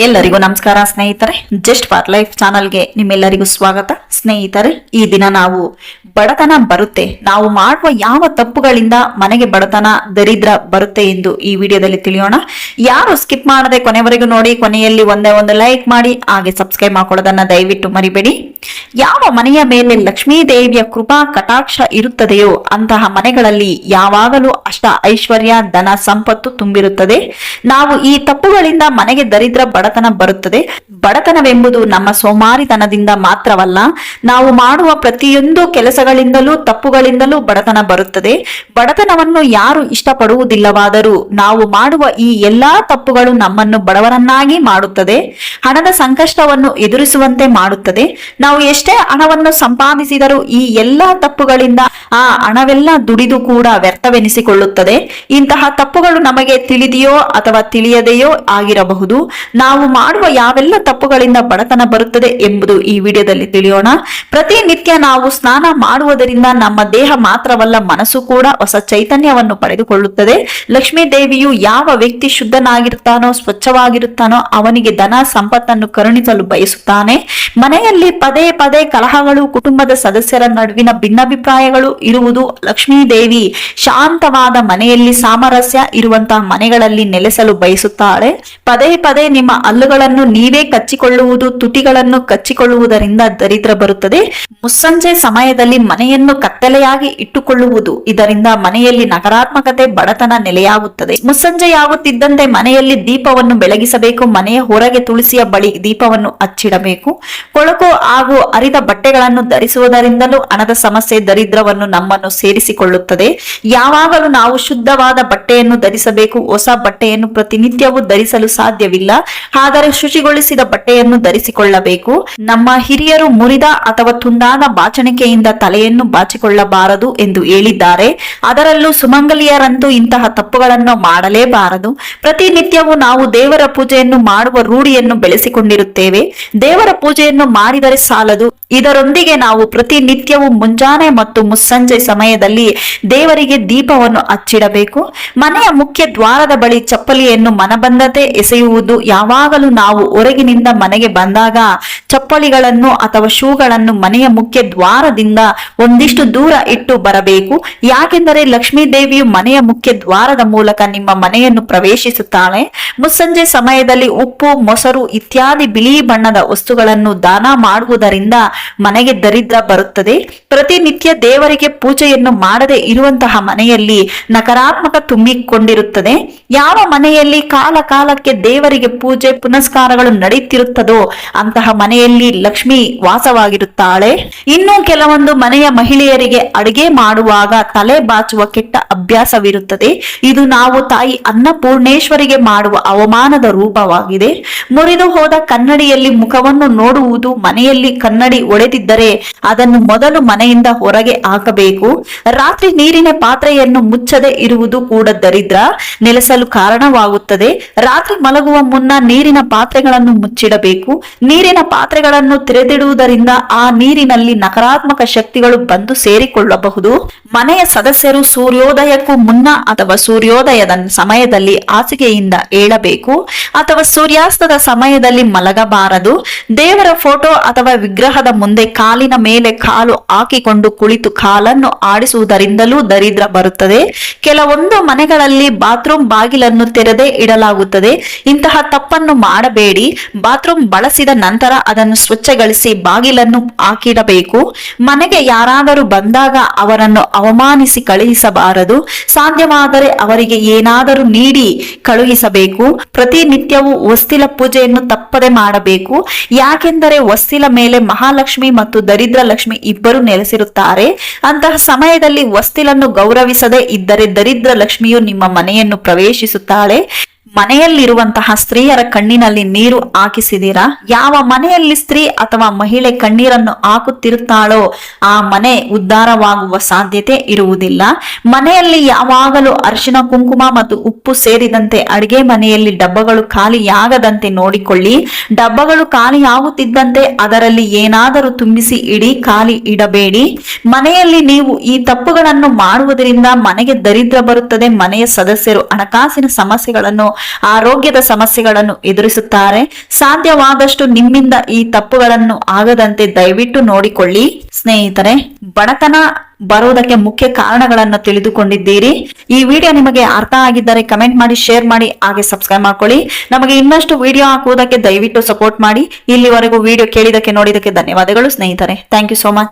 ಎಲ್ಲರಿಗೂ ನಮಸ್ಕಾರ ಸ್ನೇಹಿತರೆ. ಜಸ್ಟ್ ಫಾರ್ ಲೈಫ್ ಚಾನಲ್ಗೆ ನಿಮ್ಮೆಲ್ಲರಿಗೂ ಸ್ವಾಗತ. ಸ್ನೇಹಿತರೆ, ಈ ದಿನ ನಾವು ಬಡತನ ಬರುತ್ತೆ, ನಾವು ಮಾಡುವ ಯಾವ ತಪ್ಪುಗಳಿಂದ ಮನೆಗೆ ಬಡತನ ದರಿದ್ರ ಬರುತ್ತೆ ಎಂದು ಈ ವಿಡಿಯೋದಲ್ಲಿ ತಿಳಿಯೋಣ. ಯಾರು ಸ್ಕಿಪ್ ಮಾಡದೆ ಕೊನೆವರೆಗೂ ನೋಡಿ, ಕೊನೆಯಲ್ಲಿ ಒಂದೇ ಒಂದು ಲೈಕ್ ಮಾಡಿ, ಹಾಗೆ ಸಬ್ಸ್ಕ್ರೈಬ್ ಮಾಡ್ಕೊಳ್ಳೋದನ್ನ ದಯವಿಟ್ಟು ಮರಿಬೇಡಿ. ಯಾವ ಮನೆಯ ಮೇಲೆ ಲಕ್ಷ್ಮೀ ದೇವಿಯ ಕೃಪಾ ಕಟಾಕ್ಷ ಇರುತ್ತದೆಯೋ ಅಂತಹ ಮನೆಗಳಲ್ಲಿ ಯಾವಾಗಲೂ ಅಷ್ಟ ಐಶ್ವರ್ಯ, ಧನ, ಸಂಪತ್ತು ತುಂಬಿರುತ್ತದೆ. ನಾವು ಈ ತಪ್ಪುಗಳಿಂದ ಮನೆಗೆ ದರಿದ್ರ ಬಡತನ ಬರುತ್ತದೆ. ಬಡತನವೆಂಬುದು ನಮ್ಮ ಸೋಮಾರಿತನದಿಂದ ಮಾತ್ರವಲ್ಲ, ನಾವು ಮಾಡುವ ಪ್ರತಿಯೊಂದು ಕೆಲಸಗಳಿಂದಲೂ ತಪ್ಪುಗಳಿಂದಲೂ ಬಡತನ ಬರುತ್ತದೆ. ಬಡತನವನ್ನು ಯಾರು ಇಷ್ಟಪಡುವುದಿಲ್ಲವಾದರೂ ನಾವು ಮಾಡುವ ಈ ಎಲ್ಲಾ ತಪ್ಪುಗಳು ನಮ್ಮನ್ನು ಬಡವರನ್ನಾಗಿ ಮಾಡುತ್ತದೆ, ಹಣದ ಸಂಕಷ್ಟವನ್ನು ಎದುರಿಸುವಂತೆ ಮಾಡುತ್ತದೆ. ನಾವು ಎಷ್ಟೇ ಹಣವನ್ನು ಸಂಪಾದಿಸಿದರೂ ಈ ಎಲ್ಲಾ ತಪ್ಪುಗಳಿಂದ ಆ ಹಣವೆಲ್ಲ ದುಡಿದು ಕೂಡ ವ್ಯರ್ಥವೆನಿಸಿಕೊಳ್ಳುತ್ತದೆ. ಇಂತಹ ತಪ್ಪುಗಳು ನಮಗೆ ತಿಳಿದೆಯೋ ಅಥವಾ ತಿಳಿಯದೆಯೋ ಆಗಿರಬಹುದು. ನಾವು ಮಾಡುವ ಯಾವೆಲ್ಲ ತಪ್ಪುಗಳಿಂದ ಬಡತನ ಬರುತ್ತದೆ ಎಂಬುದು ಈ ವಿಡಿಯೋದಲ್ಲಿ ತಿಳಿಯೋಣ. ಪ್ರತಿನಿತ್ಯ ನಾವು ಸ್ನಾನ ಮಾಡುವುದರಿಂದ ನಮ್ಮ ದೇಹ ಮಾತ್ರವಲ್ಲ, ಮನಸ್ಸು ಕೂಡ ಹೊಸ ಚೈತನ್ಯವನ್ನು ಪಡೆದುಕೊಳ್ಳುತ್ತದೆ. ಲಕ್ಷ್ಮೀ ದೇವಿಯು ಯಾವ ವ್ಯಕ್ತಿ ಶುದ್ಧನಾಗಿರುತ್ತಾನೋ, ಸ್ವಚ್ಛವಾಗಿರುತ್ತಾನೋ ಅವನಿಗೆ ಧನ ಸಂಪತ್ತನ್ನು ಕರುಣಿಸಲು ಬಯಸುತ್ತಾನೆ. ಮನೆಯಲ್ಲಿ ಪದೇ ಪದೇ ಕಲಹಗಳು, ಕುಟುಂಬದ ಸದಸ್ಯರ ನಡುವಿನ ಭಿನ್ನಾಭಿಪ್ರಾಯಗಳು ಇರುವುದು ಲಕ್ಷ್ಮೀ ದೇವಿ ಶಾಂತವಾದ ಮನೆಯಲ್ಲಿ, ಸಾಮರಸ್ಯ ಇರುವಂತಹ ಮನೆಗಳಲ್ಲಿ ನೆಲೆಸಲು ಬಯಸುತ್ತಾಳೆ. ಪದೇ ಪದೇ ನಿಮ್ಮ ಹಲ್ಲುಗಳನ್ನು ನೀವೇ ಕಚ್ಚಿಕೊಳ್ಳುವುದು, ತುಟಿಗಳನ್ನು ಕಚ್ಚಿಕೊಳ್ಳುವುದರಿಂದ ದರಿದ್ರ ಬರುತ್ತದೆ. ಮುಸ್ಸಂಜೆ ಸಮಯದಲ್ಲಿ ಮನೆಯನ್ನು ಕತ್ತಲೆಯಾಗಿ ಇಟ್ಟುಕೊಳ್ಳುವುದು, ಇದರಿಂದ ಮನೆಯಲ್ಲಿ ನಕಾರಾತ್ಮಕತೆ, ಬಡತನ ನೆಲೆಯಾಗುತ್ತದೆ. ಮುಸ್ಸಂಜೆಯಾಗುತ್ತಿದ್ದಂತೆ ಮನೆಯಲ್ಲಿ ದೀಪವನ್ನು ಬೆಳಗಿಸಬೇಕು. ಮನೆಯ ಹೊರಗೆ ತುಳಸಿಯ ಬಳಿ ದೀಪವನ್ನು ಹಚ್ಚಿಡಬೇಕು. ಕೊಳಕು ಹಾಗೂ ಹರಿದ ಬಟ್ಟೆಗಳನ್ನು ಧರಿಸುವುದರಿಂದಲೂ ಹಣದ ಸಮಸ್ಯೆ, ದರಿದ್ರವನ್ನು ನಮ್ಮನ್ನು ಸೇರಿಸಿಕೊಳ್ಳುತ್ತದೆ. ಯಾವಾಗಲೂ ನಾವು ಶುದ್ಧವಾದ ಬಟ್ಟೆಯನ್ನು ಧರಿಸಬೇಕು. ಹೊಸ ಬಟ್ಟೆಯನ್ನು ಪ್ರತಿನಿತ್ಯವೂ ಧರಿಸಲು ಸಾಧ್ಯವಿಲ್ಲ, ಆದರೆ ಶುಚಿಗೊಳಿಸಿದ ಬಟ್ಟೆಯನ್ನು ಧರಿಸಿಕೊಳ್ಳಬೇಕು. ನಮ್ಮ ಹಿರಿಯರು ಮುರಿದ ಅಥವಾ ತುಂಡಾದ ಬಾಚಣಿಕೆಯಿಂದ ತಲೆಯನ್ನು ಬಾಚಿಕೊಳ್ಳಬಾರದು ಎಂದು ಹೇಳಿದ್ದಾರೆ. ಅದರಲ್ಲೂ ಸುಮಂಗಲಿಯರಂತೂ ಇಂತಹ ತಪ್ಪುಗಳನ್ನು ಮಾಡಲೇಬಾರದು. ಪ್ರತಿನಿತ್ಯವೂ ನಾವು ದೇವರ ಪೂಜೆಯನ್ನು ಮಾಡುವ ರೂಢಿಯನ್ನು ಬೆಳೆಸಿಕೊಂಡಿರುತ್ತೇವೆ. ದೇವರ ಪೂಜೆಯನ್ನು ಮಾಡಿದರೆ ಸಾಲದು, ಇದರೊಂದಿಗೆ ನಾವು ಪ್ರತಿನಿತ್ಯವೂ ಮುಂಜಾನೆ ಮತ್ತು ಮುಸ್ಸಂಜೆ ಸಮಯದಲ್ಲಿ ದೇವರಿಗೆ ದೀಪವನ್ನು ಹಚ್ಚಿಡಬೇಕು. ಮನೆಯ ಮುಖ್ಯ ದ್ವಾರದ ಬಳಿ ಚಪ್ಪಲಿಯನ್ನು ಮನಬಂದಂತೆ ಎಸೆಯುವುದು. ಯಾವಾಗಲೂ ನಾವು ಹೊರಗಿನಿಂದ ಮನೆಗೆ ಬಂದಾಗ ಚಪ್ಪಲಿಗಳನ್ನು ಅಥವಾ ಶೂಗಳನ್ನು ಮನೆಯ ಮುಖ್ಯ ದ್ವಾರದಿಂದ ಒಂದಿಷ್ಟು ದೂರ ಇಟ್ಟು ಬರಬೇಕು. ಯಾಕೆಂದರೆ ಲಕ್ಷ್ಮೀ ದೇವಿಯು ಮನೆಯ ಮುಖ್ಯ ದ್ವಾರದ ಮೂಲಕ ನಿಮ್ಮ ಮನೆಯನ್ನು ಪ್ರವೇಶಿಸುತ್ತಾಳೆ. ಮುಸ್ಸಂಜೆ ಸಮಯದಲ್ಲಿ ಉಪ್ಪು, ಮೊಸರು ಇತ್ಯಾದಿ ಬಿಳಿ ಬಣ್ಣದ ವಸ್ತುಗಳನ್ನು ದಾನ ಮಾಡುವುದರಿಂದ ಮನೆಗೆ ದರಿದ್ರ ಬರುತ್ತದೆ. ಪ್ರತಿನಿತ್ಯ ದೇವರಿಗೆ ಪೂಜೆಯನ್ನು ಮಾಡದೆ ಇರುವಂತಹ ಮನೆಯಲ್ಲಿ ನಕಾರಾತ್ಮಕ ತುಂಬಿಕೊಂಡಿರುತ್ತದೆ. ಯಾವ ಮನೆಯಲ್ಲಿ ಕಾಲ ಕಾಲಕ್ಕೆ ದೇವರಿಗೆ ಪೂಜೆ ಪುನಸ್ಕಾರಗಳು ನಡೆಯುತ್ತಿರುತ್ತದೋ ಅಂತಹ ಮನೆಯಲ್ಲಿ ಲಕ್ಷ್ಮಿ ವಾಸವಾಗಿರುತ್ತಾಳೆ. ಇನ್ನು ಕೆಲವೊಂದು ಮನೆಯ ಮಹಿಳೆಯರಿಗೆ ಅಡುಗೆ ಮಾಡುವಾಗ ತಲೆ ಬಾಚುವ ಕೆಟ್ಟ ಅಭ್ಯಾಸವಿರುತ್ತದೆ. ಇದು ನಾವು ತಾಯಿ ಅನ್ನಪೂರ್ಣೇಶ್ವರಿಗೆ ಮಾಡುವ ಅವಮಾನದ ರೂಪವಾಗಿದೆ. ಮುರಿದು ಹೋದ ಕನ್ನಡಿಯಲ್ಲಿ ಮುಖವನ್ನು ನೋಡುವುದು. ಮನೆಯಲ್ಲಿ ಕನ್ನಡಿ ಒಡೆದಿದ್ದರೆ ಅದನ್ನು ಮೊದಲು ಮನೆಯಿಂದ ಹೊರಗೆ ಹಾಕಬೇಕು. ರಾತ್ರಿ ನೀರಿನ ಪಾತ್ರೆಯನ್ನು ಮುಚ್ಚದೆ ಇರುವುದು ಕೂಡ ದರಿದ್ರ ನೆಲೆಸಲು ಕಾರಣವಾಗುತ್ತದೆ. ರಾತ್ರಿ ಮಲಗುವ ಮುನ್ನ ನೀರಿನ ಪಾತ್ರೆಗಳನ್ನು ಮುಚ್ಚಿಡಬೇಕು. ನೀರಿನ ಪಾತ್ರೆಗಳನ್ನು ತೆರೆದಿಡುವುದರಿಂದ ಆ ನೀರಿನಲ್ಲಿ ನಕಾರಾತ್ಮಕ ಶಕ್ತಿಗಳು ಬಂದು ಸೇರಿಕೊಳ್ಳಬಹುದು. ಮನೆಯ ಸದಸ್ಯರು ಸೂರ್ಯೋದಯಕ್ಕೂ ಮುನ್ನ ಅಥವಾ ಸೂರ್ಯೋದಯದ ಸಮಯದಲ್ಲಿ ಹಾಸಿಗೆಯಿಂದ ಏಳಬೇಕು ಅಥವಾ ಸೂರ್ಯಾಸ್ತದ ಸಮಯದಲ್ಲಿ ಮಲಗಬಾರದು. ದೇವರ ಫೋಟೋ ಅಥವಾ ವಿಗ್ರಹದ ಮುಂದೆ ಕಾಲಿನ ಮೇಲೆ ಕಾಲು ಹಾಕಿಕೊಂಡು ಕುಳಿತು ಕಾಲನ್ನು ಆಡಿಸುವುದರಿಂದಲೂ ದರಿದ್ರ ಬರುತ್ತದೆ. ಕೆಲವೊಂದು ಮನೆಗಳಲ್ಲಿ ಬಾತ್ರೂಮ್ ಬಾಗಿಲನ್ನು ತೆರೆದೇ ಇಡಲಾಗುತ್ತದೆ. ಇಂತಹ ತಪ್ಪನ್ನು ಮಾಡಬೇಡಿ. ಬಾತ್ರೂಮ್ ಬಳಸಿದ ನಂತರ ಅದನ್ನು ಸ್ವಚ್ಛಗೊಳಿಸಿ ಬಾಗಿಲನ್ನು ಹಾಕಿಡಬೇಕು. ಮನೆಗೆ ಯಾರಾದರೂ ಬಂದಾಗ ಅವರನ್ನು ಅವಮಾನಿಸಿ ಕಳುಹಿಸಬಾರದು. ಸಾಧ್ಯವಾದರೆ ಅವರಿಗೆ ಏನಾದರೂ ನೀಡಿ ಕಳುಹಿಸಬೇಕು. ಪ್ರತಿನಿತ್ಯವೂ ಹೊಸ್ತಿಲ ಪೂಜೆಯನ್ನು ತಪ್ಪದೆ ಮಾಡಬೇಕು. ಯಾಕೆಂದರೆ ಹೊಸ್ತಿಲ ಮೇಲೆ ಮಹಾಲಕ್ಷ್ಮಿ ಮತ್ತು ದರಿದ್ರ ಲಕ್ಷ್ಮಿ ಇಬ್ಬರು ನೆಲೆಸಿರುತ್ತಾರೆ. ಅಂತಹ ಸಮಯದಲ್ಲಿ ಹೊಸ್ತಿಲನ್ನು ಗೌರವಿಸದೆ ಇದ್ದರೆ ದರಿದ್ರ ಲಕ್ಷ್ಮಿಯು ನಿಮ್ಮ ಮನೆಯನ್ನು ಪ್ರವೇಶಿಸುತ್ತಾಳೆ. ಮನೆಯಲ್ಲಿರುವಂತಹ ಸ್ತ್ರೀಯರ ಕಣ್ಣಿನಲ್ಲಿ ನೀರು ಹಾಕಿಸಿದಿರಾ? ಯಾವ ಮನೆಯಲ್ಲಿ ಸ್ತ್ರೀ ಅಥವಾ ಮಹಿಳೆ ಕಣ್ಣೀರನ್ನು ಹಾಕುತ್ತಿರುತ್ತಾಳೋ ಆ ಮನೆ ಉದ್ಧಾರವಾಗುವ ಸಾಧ್ಯತೆ ಇರುವುದಿಲ್ಲ. ಮನೆಯಲ್ಲಿ ಯಾವಾಗಲೂ ಅರಿಶಿನ, ಕುಂಕುಮ ಮತ್ತು ಉಪ್ಪು ಸೇರಿದಂತೆ ಅಡಿಗೆ ಮನೆಯಲ್ಲಿ ಡಬ್ಬಗಳು ಖಾಲಿಯಾಗದಂತೆ ನೋಡಿಕೊಳ್ಳಿ. ಡಬ್ಬಗಳು ಖಾಲಿಯಾಗುತ್ತಿದ್ದಂತೆ ಅದರಲ್ಲಿ ಏನಾದರೂ ತುಂಬಿಸಿ ಇಡಿ, ಖಾಲಿ ಇಡಬೇಡಿ. ಮನೆಯಲ್ಲಿ ನೀವು ಈ ತಪ್ಪುಗಳನ್ನು ಮಾಡುವುದರಿಂದ ಮನೆಗೆ ದರಿದ್ರ ಬರುತ್ತದೆ. ಮನೆಯ ಸದಸ್ಯರು ಹಣಕಾಸಿನ ಸಮಸ್ಯೆಗಳನ್ನು ಆರೋಗ್ಯದ ಸಮಸ್ಯೆಗಳನ್ನು ಎದುರಿಸುತ್ತಾರೆ. ಸಾಧ್ಯವಾದಷ್ಟು ನಿಮ್ಮಿಂದ ಈ ತಪ್ಪುಗಳನ್ನು ಆಗದಂತೆ ದಯವಿಟ್ಟು ನೋಡಿಕೊಳ್ಳಿ. ಸ್ನೇಹಿತರೆ, ಬಡತನ ಬರುವುದಕ್ಕೆ ಮುಖ್ಯ ಕಾರಣಗಳನ್ನು ತಿಳಿದುಕೊಂಡಿದ್ದೀರಿ. ಈ ವಿಡಿಯೋ ನಿಮಗೆ ಅರ್ಥ ಆಗಿದ್ದರೆ ಕಮೆಂಟ್ ಮಾಡಿ, ಶೇರ್ ಮಾಡಿ, ಹಾಗೆ ಸಬ್ಸ್ಕ್ರೈಬ್ ಮಾಡ್ಕೊಳ್ಳಿ. ನಮಗೆ ಇನ್ನಷ್ಟು ವಿಡಿಯೋ ಹಾಕುವುದಕ್ಕೆ ದಯವಿಟ್ಟು ಸಪೋರ್ಟ್ ಮಾಡಿ. ಇಲ್ಲಿವರೆಗೂ ವಿಡಿಯೋ ಕೇಳಿದಕ್ಕೆ ನೋಡಿದಕ್ಕೆ ಧನ್ಯವಾದಗಳು ಸ್ನೇಹಿತರೆ. Thank you so much.